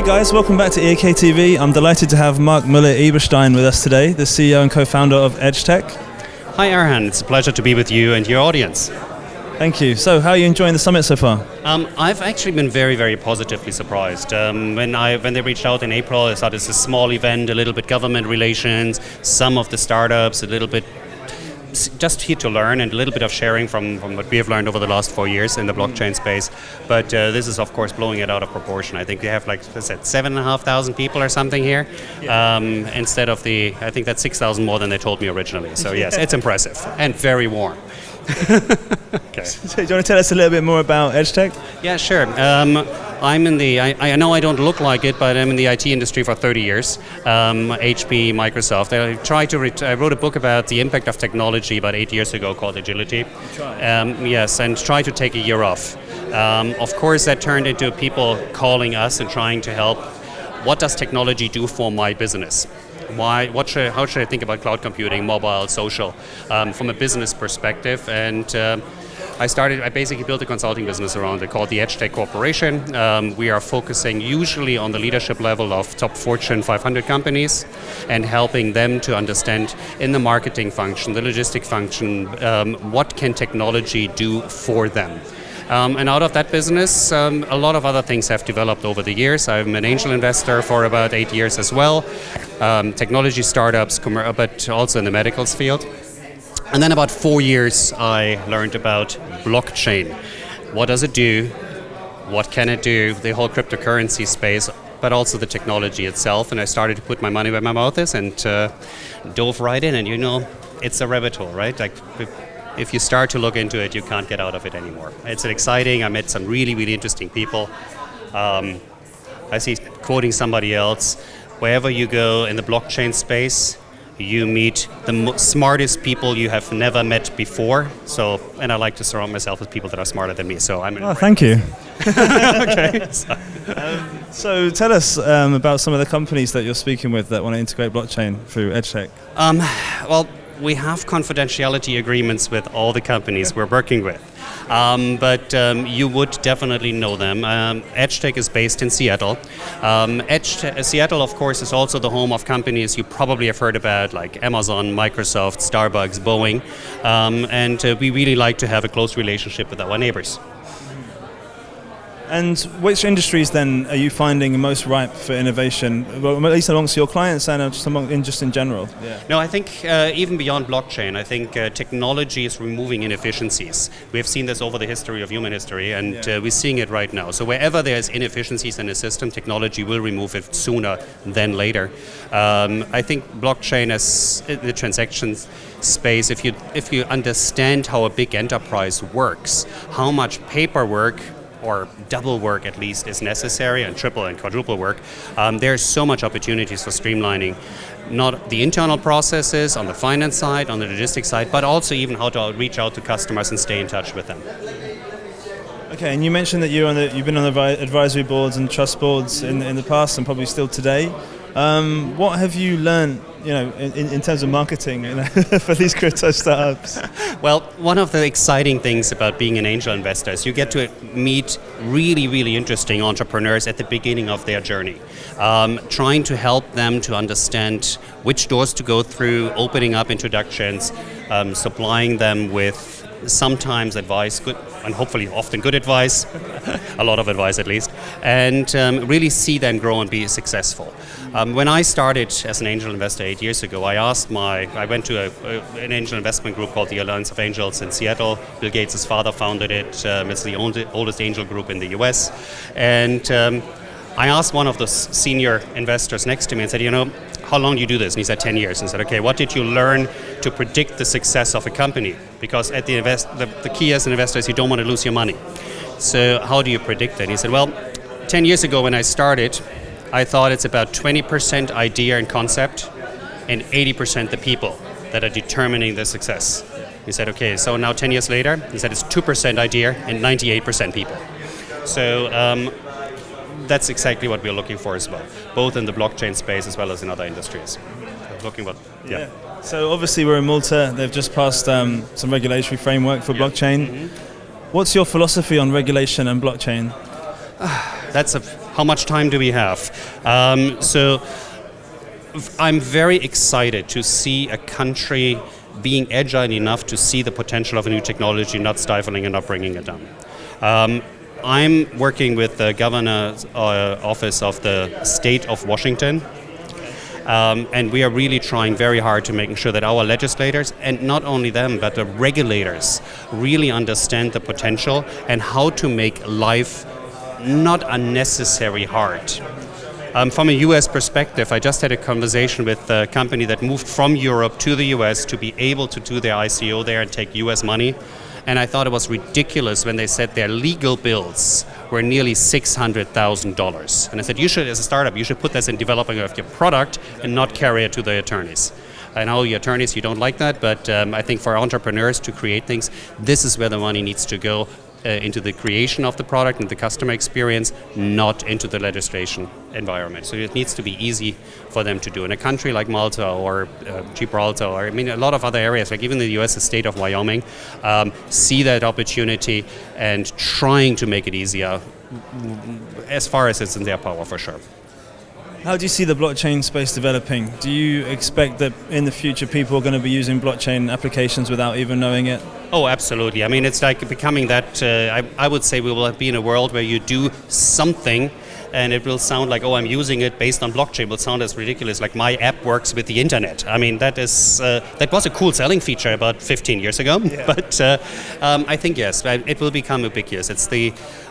guys, welcome back to EAK TV. I'm delighted to have Mark Mueller-Eberstein with us today, the CEO and co-founder of Adgetec. Hi Arhan, it's a pleasure to be with you and your audience. Thank you. So how are you enjoying the summit so far? I've actually been very, very positively surprised. When they reached out in April, I thought it's a small event, a little bit government relations, some of the startups, a little bit just here to learn and a little bit of sharing from what we have learned over the last 4 years in the blockchain space. But this is, of course, blowing it out of proportion. I think we have, like I said, 7,500 people or something here, instead of I think that's 6,000 more than they told me originally. So yes, it's impressive and very warm. Okay. So do you want to tell us a little bit more about Adgetec? Yeah, sure. I'm in the, I know I don't look like it, but I'm in the IT industry for 30 years. HP, Microsoft. I wrote a book about the impact of technology about 8 years ago called Agility. Yes, and tried to take a year off. Of course, that turned into people calling us and trying to help. What does technology do for my business? How should I think about cloud computing, mobile, social, from a business perspective? And I basically built a consulting business around it called the Adgetec Corporation. We are focusing usually on the leadership level of top Fortune 500 companies and helping them to understand in the marketing function, the logistic function, what can technology do for them. And out of that business, a lot of other things have developed over the years. I'm an angel investor for about 8 years as well. Technology startups, but also in the medicals field. And then about 4 years, I learned about blockchain. What does it do? What can it do? The whole cryptocurrency space, but also the technology itself. And I started to put my money where my mouth is and dove right in. And it's a rabbit hole, right? Like, if you start to look into it, you can't get out of it anymore. It's exciting. I met some really, really interesting people. I see, quoting somebody else, wherever you go in the blockchain space, you meet the smartest people you have never met before. So, and I like to surround myself with people that are smarter than me. So I'm. Oh, thank you. Okay. So tell us about some of the companies that you're speaking with that want to integrate blockchain through Adgetec. Well, we have confidentiality agreements with all the companies we're working with, but you would definitely know them. Adgetec is based in Seattle. Seattle, of course, is also the home of companies you probably have heard about, like Amazon, Microsoft, Starbucks, Boeing, and we really like to have a close relationship with our neighbors. And which industries then are you finding most ripe for innovation, well, at least amongst your clients and just in general? Yeah. No, I think even beyond blockchain, I think technology is removing inefficiencies. We have seen this over the history of human history, and we're seeing it right now. So wherever there's inefficiencies in a system, technology will remove it sooner than later. I think blockchain, as the transactions space, if you understand how a big enterprise works, how much paperwork or double work at least is necessary, and triple and quadruple work, there's so much opportunities for streamlining not the internal processes on the finance side, on the logistics side, but also even how to reach out to customers and stay in touch with them. Okay, and you mentioned that you've been on the advisory boards and trust boards in the past and probably still today. What have you learned, in terms of marketing, for these crypto startups? Well, one of the exciting things about being an angel investor is you get to meet really, really interesting entrepreneurs at the beginning of their journey, trying to help them to understand which doors to go through, opening up introductions, supplying them with sometimes advice, good and hopefully often good advice, a lot of advice at least, and really see them grow and be successful. When I started as an angel investor 8 years ago, I went to an angel investment group called the Alliance of Angels in Seattle. Bill Gates' father founded it. It's the oldest angel group in the US. And I asked one of the senior investors next to me and said, how long do you do this? And he said 10 years. And I said, okay, what did you learn to predict the success of a company? Because at the key as an investor is you don't want to lose your money. So how do you predict it? And he said, well, 10 years ago when I started, I thought it's about 20% idea and concept and 80% the people that are determining the success. He said, okay, so now 10 years later, he said it's 2% idea and 98% people. So that's exactly what we're looking for as well, both in the blockchain space as well as in other industries. Yeah. So obviously we're in Malta. They've just passed some regulatory framework for blockchain. Mm-hmm. What's your philosophy on regulation and blockchain? That's how much time do we have? So I'm very excited to see a country being agile enough to see the potential of a new technology, not stifling and not bringing it down. I'm working with the governor's office of the state of Washington, and we are really trying very hard to making sure that our legislators, and not only them, but the regulators, really understand the potential and how to make life not unnecessary hard. From a US perspective, I just had a conversation with a company that moved from Europe to the US to be able to do their ICO there and take US money. And I thought it was ridiculous when they said their legal bills were nearly $600,000. And I said, you should, as a startup, you should put this in developing of your product and not carry it to the attorneys. I know the attorneys, you don't like that, but I think for entrepreneurs to create things, this is where the money needs to go, into the creation of the product and the customer experience, not into the legislation environment. So it needs to be easy for them to do. In a country like Malta or Gibraltar, or I mean a lot of other areas, like even the US, the state of Wyoming, see that opportunity and trying to make it easier as far as it's in their power, for sure. How do you see the blockchain space developing? Do you expect that in the future people are going to be using blockchain applications without even knowing it? Oh, absolutely. I mean, it's like becoming that, I would say we will be in a world where you do something and it will sound like, oh, I'm using it based on blockchain. It will sound as ridiculous, like my app works with the internet. I mean, that was a cool selling feature about 15 years ago. Yeah. But I think, yes, it will become ubiquitous. It's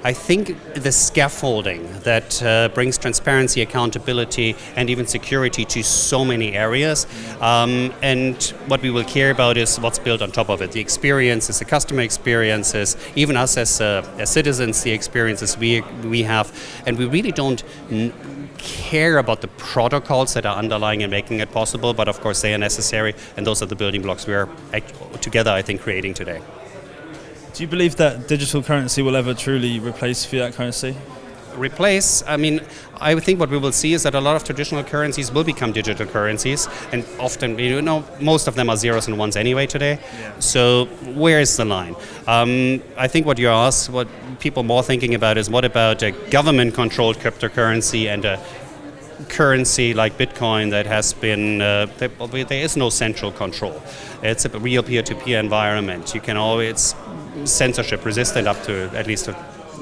I think the scaffolding that brings transparency, accountability, and even security to so many areas. And what we will care about is what's built on top of it. The experiences, the customer experiences, even us as citizens, the experiences we have. And we really don't care about the protocols that are underlying and making it possible, but of course they are necessary, and those are the building blocks we are together, I think, creating today. Do you believe that digital currency will ever truly replace fiat currency? Replace, I mean, I think what we will see is that a lot of traditional currencies will become digital currencies, and often, most of them are zeros and ones anyway today. Yeah. So where is the line? I think what you ask, what people are more thinking about is what about a government-controlled cryptocurrency and a currency like Bitcoin that has been, there is no central control. It's a real peer-to-peer environment. You can always censorship resistant up to at least a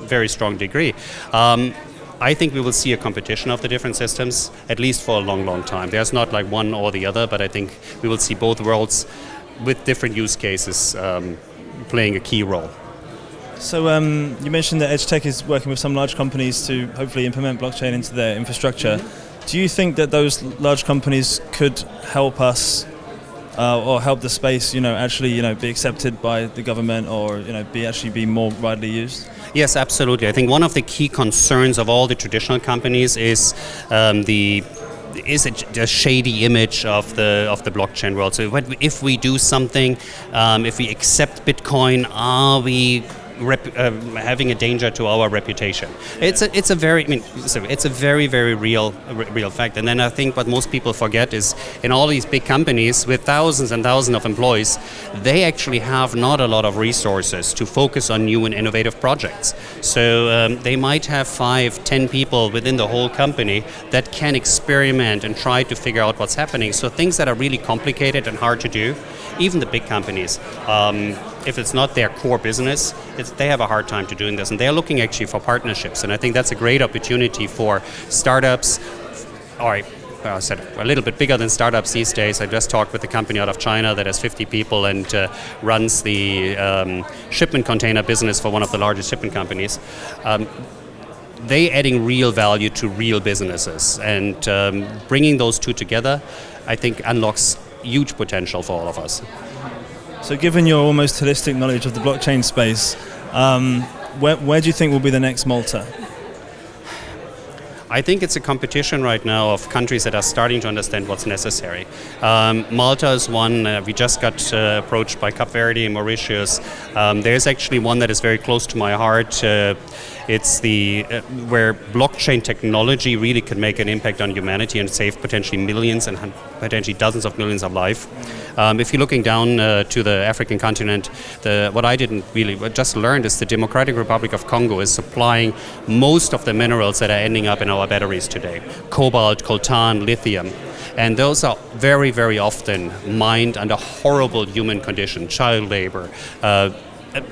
very strong degree. I think we will see a competition of the different systems, at least for a long, long time. There's not like one or the other, but I think we will see both worlds with different use cases playing a key role. So you mentioned that Adgetec is working with some large companies to hopefully implement blockchain into their infrastructure. Do you think that those large companies could help us or help the space, actually, be accepted by the government, or be more widely used? Yes, absolutely. I think one of the key concerns of all the traditional companies is the shady image of the blockchain world. So if we do something, if we accept Bitcoin, are we having a danger to our reputation? It's a very, very real fact. And then I think what most people forget is in all these big companies with thousands and thousands of employees, they actually have not a lot of resources to focus on new and innovative projects. So they might have 5-10 people within the whole company that can experiment and try to figure out what's happening. So things that are really complicated and hard to do, even the big companies, if it's not their core business, they have a hard time to doing this, and they're looking actually for partnerships. And I think that's a great opportunity for startups. I said a little bit bigger than startups these days. I just talked with a company out of China that has 50 people and runs the shipment container business for one of the largest shipping companies. They adding real value to real businesses, and bringing those two together, I think, unlocks huge potential for all of us. So given your almost holistic knowledge of the blockchain space, where do you think will be the next Malta? I think it's a competition right now of countries that are starting to understand what's necessary. Malta is one. We just got approached by Cape Verde and Mauritius. There's actually one that is very close to my heart. It's where blockchain technology really could make an impact on humanity and save potentially millions and potentially dozens of millions of lives. If you're looking down to the African continent, what I didn't really just learned is the Democratic Republic of Congo is supplying most of the minerals that are ending up in our batteries today. Cobalt, coltan, lithium. And those are very, very often mined under horrible human conditions, child labor,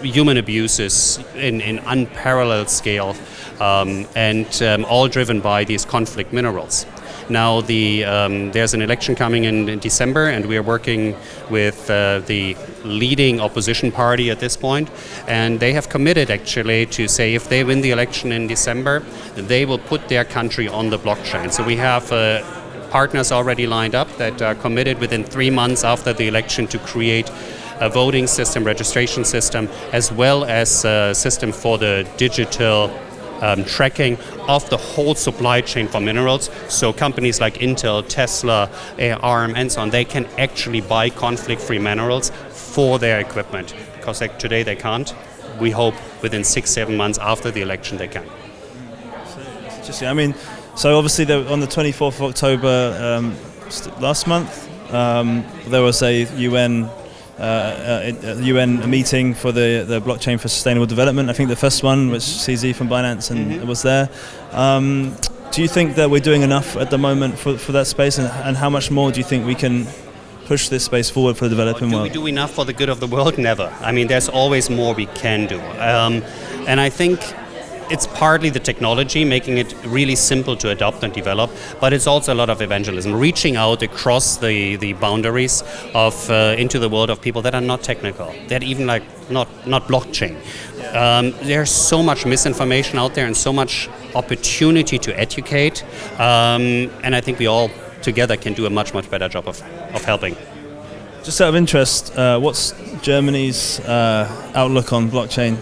human abuses in unparalleled scale, and all driven by these conflict minerals. Now there's an election coming in December, and we are working with the leading opposition party at this point, and they have committed actually to say if they win the election in December, they will put their country on the blockchain. So we have partners already lined up that are committed within 3 months after the election to create a voting system, registration system, as well as a system for the digital tracking of the whole supply chain for minerals. So companies like Intel, Tesla, ARM, and so on, they can actually buy conflict-free minerals for their equipment, because today they can't. We hope within 6-7 months after the election they can. Interesting. I mean, so obviously on the 24th of October last month, there was a UN meeting for the blockchain for sustainable development. I think the first one, which CZ from Binance and was there. Do you think that we're doing enough at the moment for that space, and how much more do you think we can push this space forward for the developing world? Do we do enough for the good of the world? Never. I mean, there's always more we can do. And I think it's partly the technology, making it really simple to adopt and develop, but it's also a lot of evangelism, reaching out across the boundaries of into the world of people that are not technical, that even like not blockchain. There's so much misinformation out there and so much opportunity to educate, and I think we all together can do a much better job of helping. Just out of interest, what's Germany's outlook on blockchain?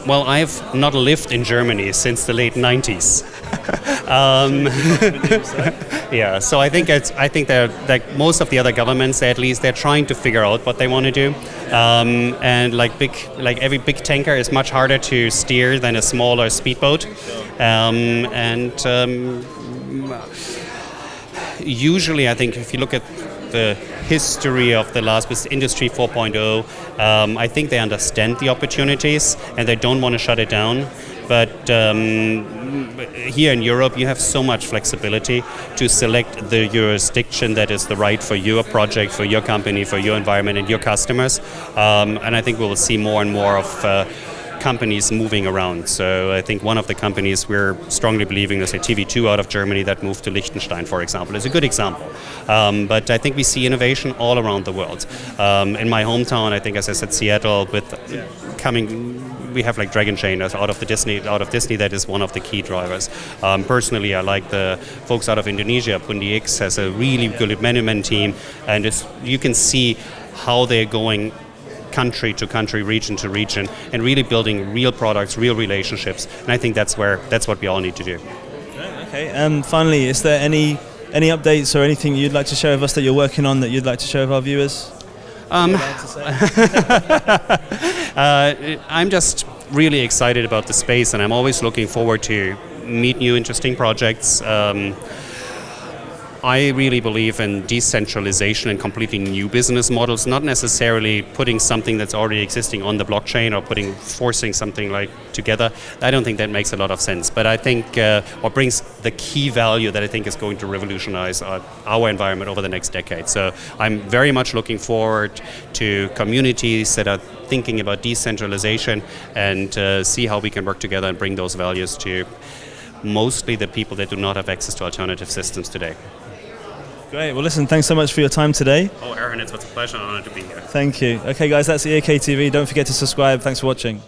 Well, I've not lived in Germany since the late 90s. Yeah, so I think they're like most of the other governments, at least they're trying to figure out what they want to do. And every big tanker is much harder to steer than a smaller speedboat. Usually, I think if you look at the history of the last with Industry 4.0, I think they understand the opportunities and they don't want to shut it down. But here in Europe, you have so much flexibility to select the jurisdiction that is the right for your project, for your company, for your environment and your customers. And I think we will see more and more of companies moving around. So I think one of the companies we're strongly believing is a TV2 out of Germany that moved to Liechtenstein, for example, is a good example. But I think we see innovation all around the world. In my hometown, I think, as I said, Seattle, we have like Dragon Chain out of Disney. That is one of the key drivers. Personally, I like the folks out of Indonesia. Pundi X has a really good management team, and you can see how they're going country to country, region to region, and really building real products, real relationships. And I think that's what we all need to do. Okay. And finally, is there any updates or anything you'd like to share with us that you're working on that you'd like to share with our viewers? I'm just really excited about the space, and I'm always looking forward to meet new interesting projects. I really believe in decentralization and completely new business models, not necessarily putting something that's already existing on the blockchain or forcing something like together. I don't think that makes a lot of sense. But I think what brings the key value that I think is going to revolutionize our environment over the next decade. So I'm very much looking forward to communities that are thinking about decentralization and see how we can work together and bring those values to mostly the people that do not have access to alternative systems today. Great. Well, listen, thanks so much for your time today. Oh, Aaron, it's a pleasure and honor to be here. Thank you. Okay, guys, that's EAK TV. Don't forget to subscribe. Thanks for watching.